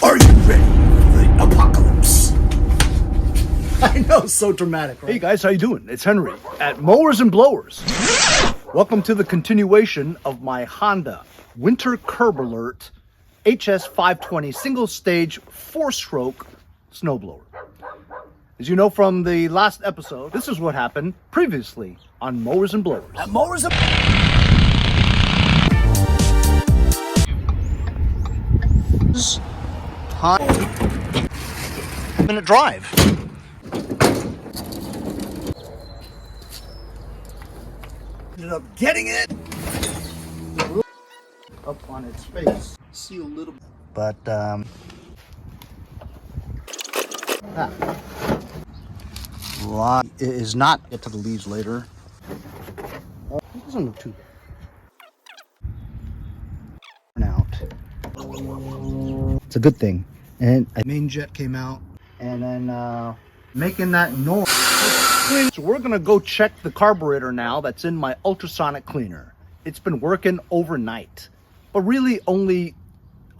Are you ready for the apocalypse? I know, so dramatic, right? Hey guys, how you doing? It's Henry at Mowers and Blowers. Welcome to the continuation of my Honda Winter Curb Alert HS520 single stage 4-stroke snowblower. As you know from the last episode, this is what happened previously on Mowers and Blowers. At Mowers and Minute drive. ended up getting it Up on its face. see a little bit. But, it is not. Get to the leaves later. It doesn't look too out. It's a good thing. And a main jet came out, and then making that noise. So we're gonna go check the carburetor now that's in my ultrasonic cleaner. It's been working overnight, but really only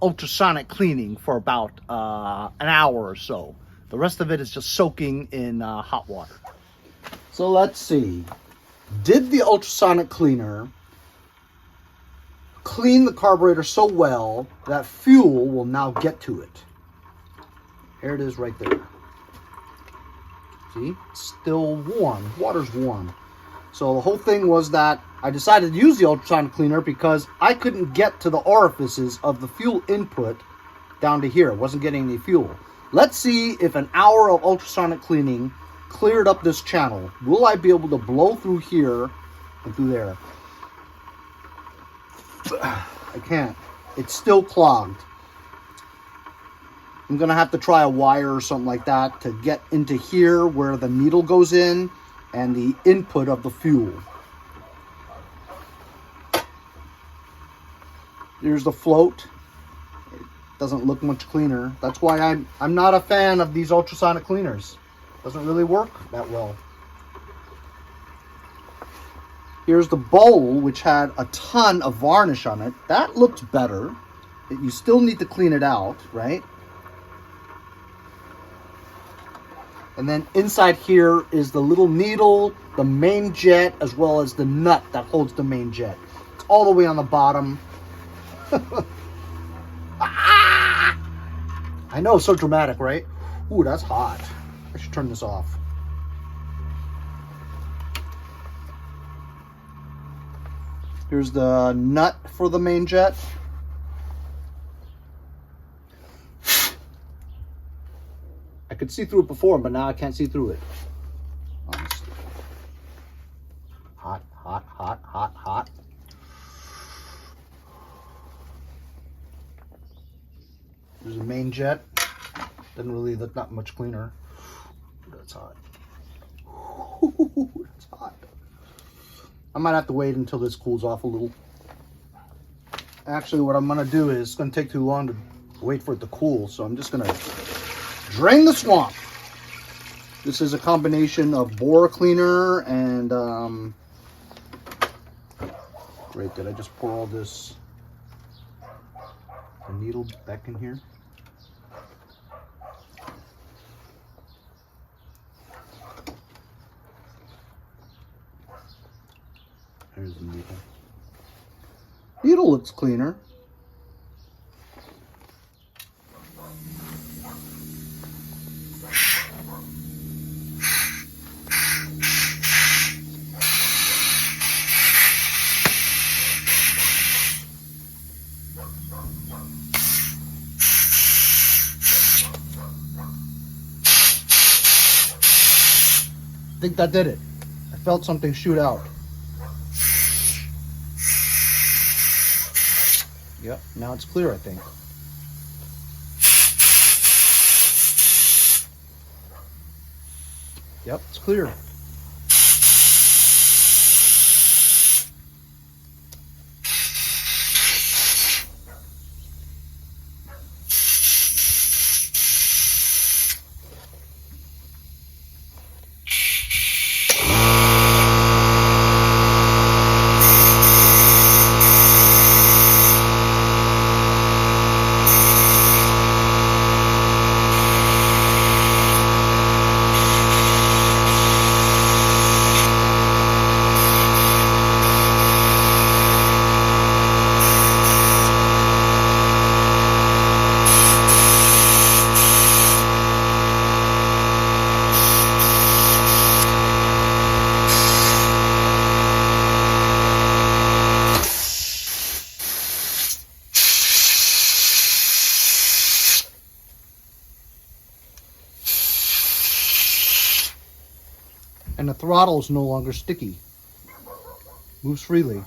ultrasonic cleaning for about an hour or so. The rest of it is just soaking in hot water. So let's see. Did the ultrasonic cleaner clean the carburetor so well that fuel will now get to it? Here it is right there. See? It's still warm. Water's warm. So the whole thing was that I decided to use the ultrasonic cleaner because I couldn't get to the orifices of the fuel input down to here. I wasn't getting any fuel. Let's see if an hour of ultrasonic cleaning cleared up this channel. Will I be able to blow through here and through there? I can't. It's still clogged. I'm gonna have to try a wire or something like that to get into here where the needle goes in and the input of the fuel. Here's the float. It doesn't look much cleaner. That's why I'm not a fan of these ultrasonic cleaners. Doesn't really work that well. Here's the bowl, which had a ton of varnish on it. That looks better. You still need to clean it out, right? And then inside here is the little needle, the main jet, as well as the nut that holds the main jet. It's all the way on the bottom. Ah! I know, so dramatic, right? Ooh, that's hot. I should turn this off. Here's the nut for the main jet. I could see through it before, but now I can't see through it. Honestly. Hot, hot, hot, hot, hot. There's a main jet. Doesn't really look that much cleaner. That's hot. That's hot. I might have to wait until this cools off a little. Actually, what I'm gonna do is, it's gonna take too long to wait for it to cool, so I'm just gonna drain the swamp. This is a combination of bore cleaner and great, did I just pour all this the needle back in here? There's the needle. Needle looks cleaner. I think that did it. I felt something shoot out. Yep, now it's clear, I think. Yep, it's clear. And the throttle is no longer sticky. Moves freely.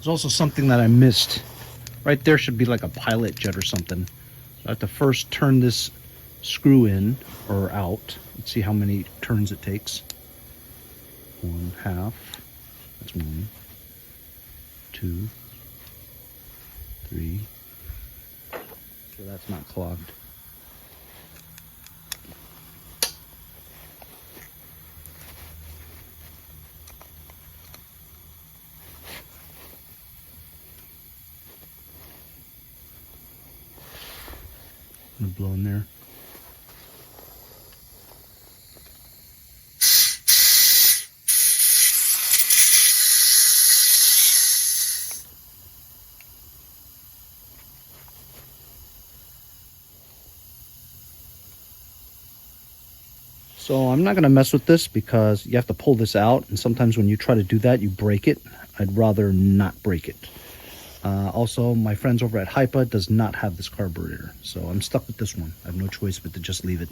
There's also something that I missed. Right there should be like a pilot jet or something. So I have to first turn this screw in or out. Let's see how many turns it takes. 1/2. That's 1, 2, 3. So that's not clogged. I'm gonna blow in there. So I'm not gonna mess with this because you have to pull this out, and sometimes when you try to do that, you break it. I'd rather not break it. Also, my friends over at HIPA does not have this carburetor, so I'm stuck with this one. I have no choice but to just leave it.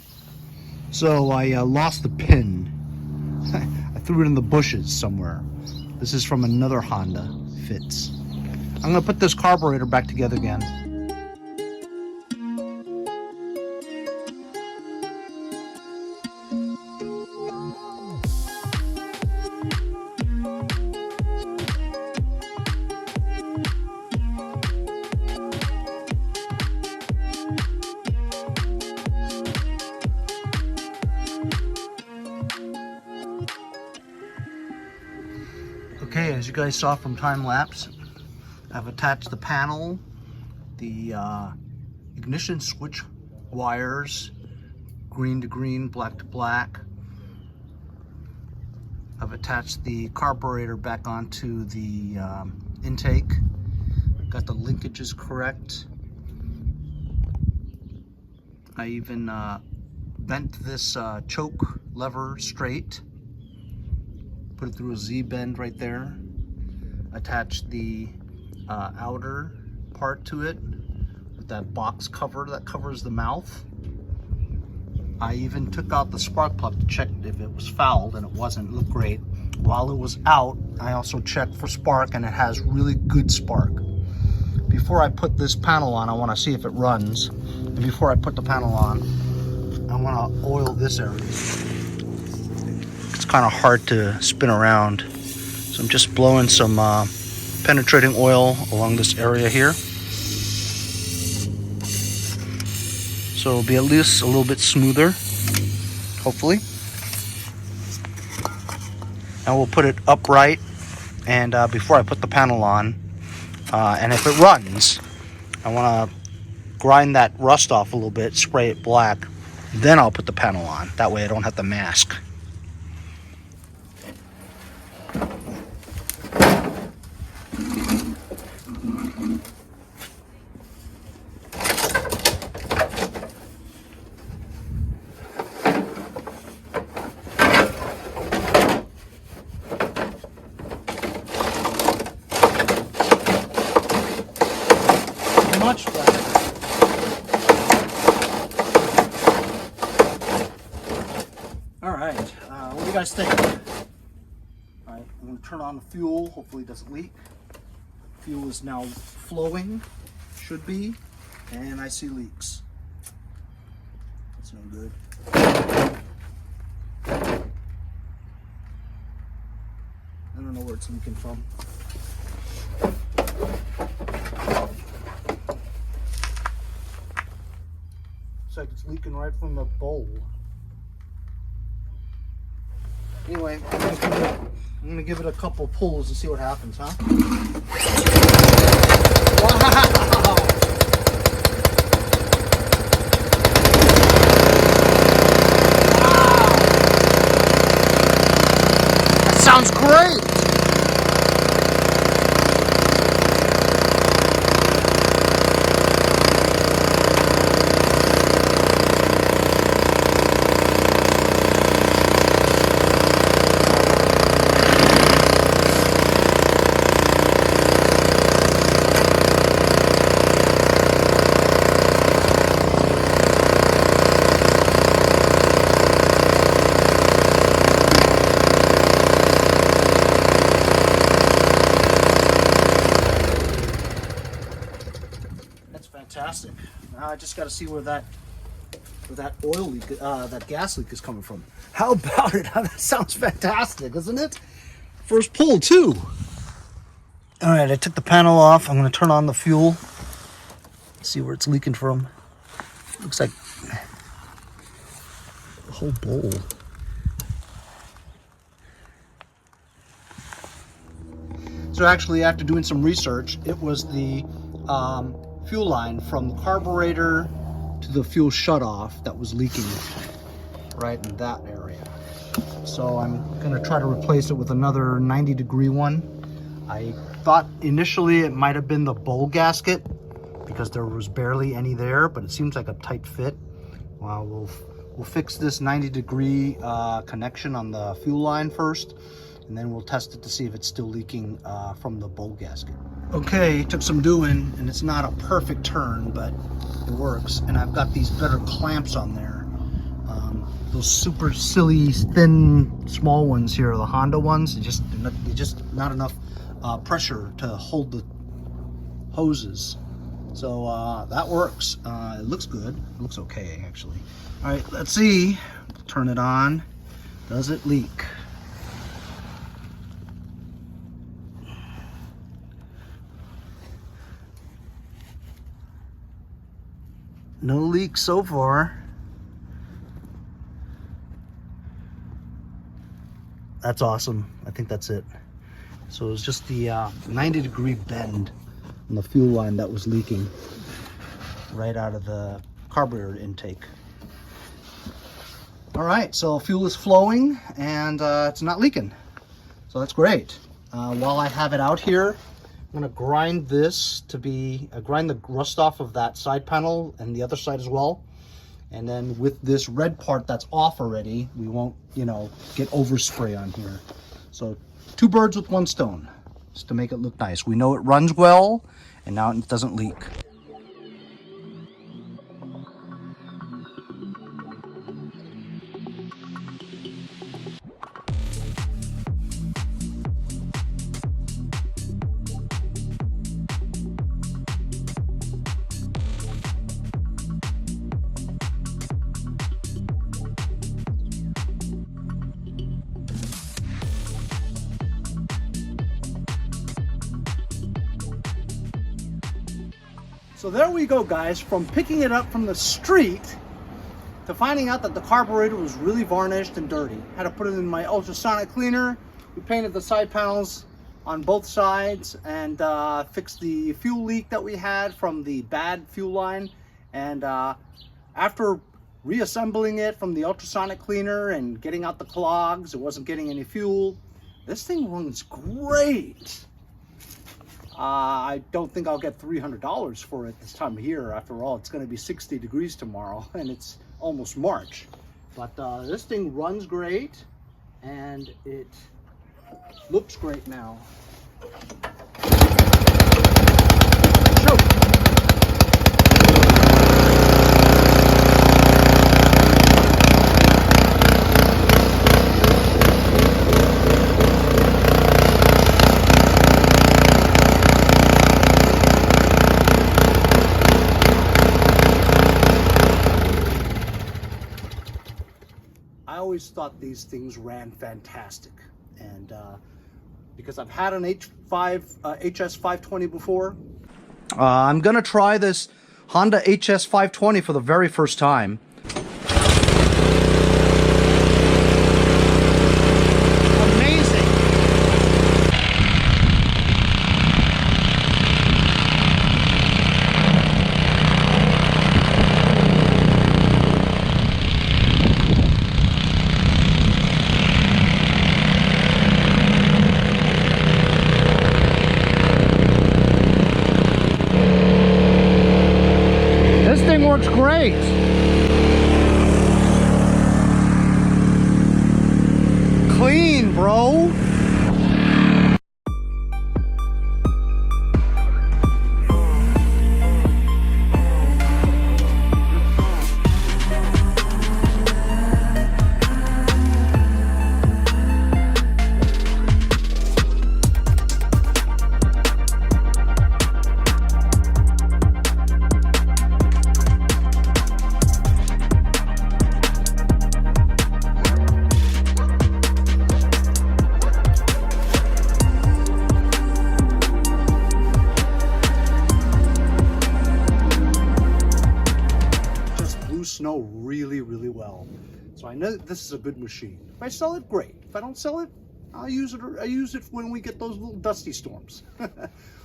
So I lost the pin. I threw it in the bushes somewhere. This is from another Honda. Fits. I'm gonna put this carburetor back together again. Okay, as you guys saw from time lapse, I've attached the panel, the ignition switch wires, green to green, black to black. I've attached the carburetor back onto the intake. Got the linkages correct. I even bent this choke lever straight. Put it through a Z-bend right there. Attached the outer part to it with that box cover that covers the mouth. I even took out the spark plug to check if it was fouled, and it wasn't. It looked great. While it was out, I also checked for spark, and it has really good spark. Before I put this panel on, I want to see if it runs. And before I put the panel on, I want to oil this area. It's kind of hard to spin around, so I'm just blowing some penetrating oil along this area here, so it'll be at least a little bit smoother, hopefully. Now we'll put it upright, and before I put the panel on, and if it runs, I want to grind that rust off a little bit, spray it black, then I'll put the panel on. That way I don't have to mask. Much better. All right, what do you guys think? All right, I'm gonna turn on the fuel. Hopefully it doesn't leak. Fuel is now flowing, should be, and I see leaks. That's no good. it's leaking from. Looks like it's leaking right from the bowl. Anyway, I'm gonna give it a couple pulls and see what happens, huh? Wow! That sounds great! Fantastic. Now I just got to see where that oil leak, that gas leak is coming from. How about it? That sounds fantastic, isn't it? First pull too. All right, I took the panel off. I'm going to turn on the fuel. See where it's leaking from. Looks like the whole bowl. So actually, after doing some research, it was the fuel line from the carburetor to the fuel shutoff that was leaking right in that area. So I'm gonna try to replace it with another 90-degree one. I thought initially it might have been the bowl gasket because there was barely any there, but it seems like a tight fit. Well, we'll fix this 90-degree connection on the fuel line first, and then we'll test it to see if it's still leaking from the bowl gasket. Okay, took some doing, and it's not a perfect turn, but it works. And I've got these better clamps on there. Those super silly, thin, small ones here, the Honda ones, they're just not enough pressure to hold the hoses. So that works. It looks good. It looks okay, actually. All right, let's see. Turn it on. Does it leak? No leaks so far. That's awesome. I think that's it. So it was just the 90-degree bend on the fuel line that was leaking right out of the carburetor intake. All right, so fuel is flowing and it's not leaking. So that's great. While I have it out here, I'm gonna grind this to be, grind the rust off of that side panel and the other side as well. And then with this red part that's off already, we won't, get overspray on here. So 2 birds with 1 stone, just to make it look nice. We know it runs well, and now it doesn't leak. So there we go, guys, from picking it up from the street to finding out that the carburetor was really varnished and dirty. Had to put it in my ultrasonic cleaner. We painted the side panels on both sides and fixed the fuel leak that we had from the bad fuel line. And after reassembling it from the ultrasonic cleaner and getting out the clogs, it wasn't getting any fuel. This thing runs great. I don't think I'll get $300 for it this time of year. After all, it's going to be 60 degrees tomorrow and it's almost March. But this thing runs great and it looks great now. I always thought these things ran fantastic, and because I've had an HS520 before. I'm gonna try this Honda HS520 for the very first time. Amazing! This thing works great. Clean, bro. Snow really well, so I know that this is a good machine. If I sell it, great. If I don't sell it, I'll use it when we get those little dusty storms.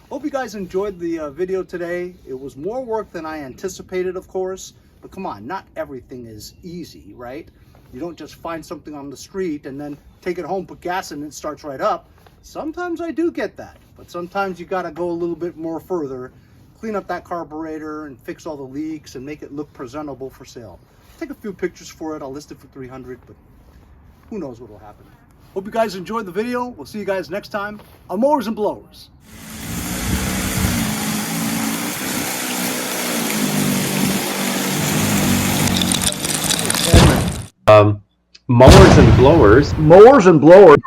Hope you guys enjoyed the video today. It was more work than I anticipated, of course, but come on, not everything is easy, right? You don't just find something on the street and then take it home, put gas in it, and it starts right up. Sometimes I do get that, but sometimes you got to go a little bit more further, clean up that carburetor and fix all the leaks and make it look presentable for sale. Take a few pictures for it. I'll list it for 300, but who knows what will happen. Hope you guys enjoyed the video. We'll see you guys next time on Mowers and Blowers. Mowers and blowers. Mowers and Blowers.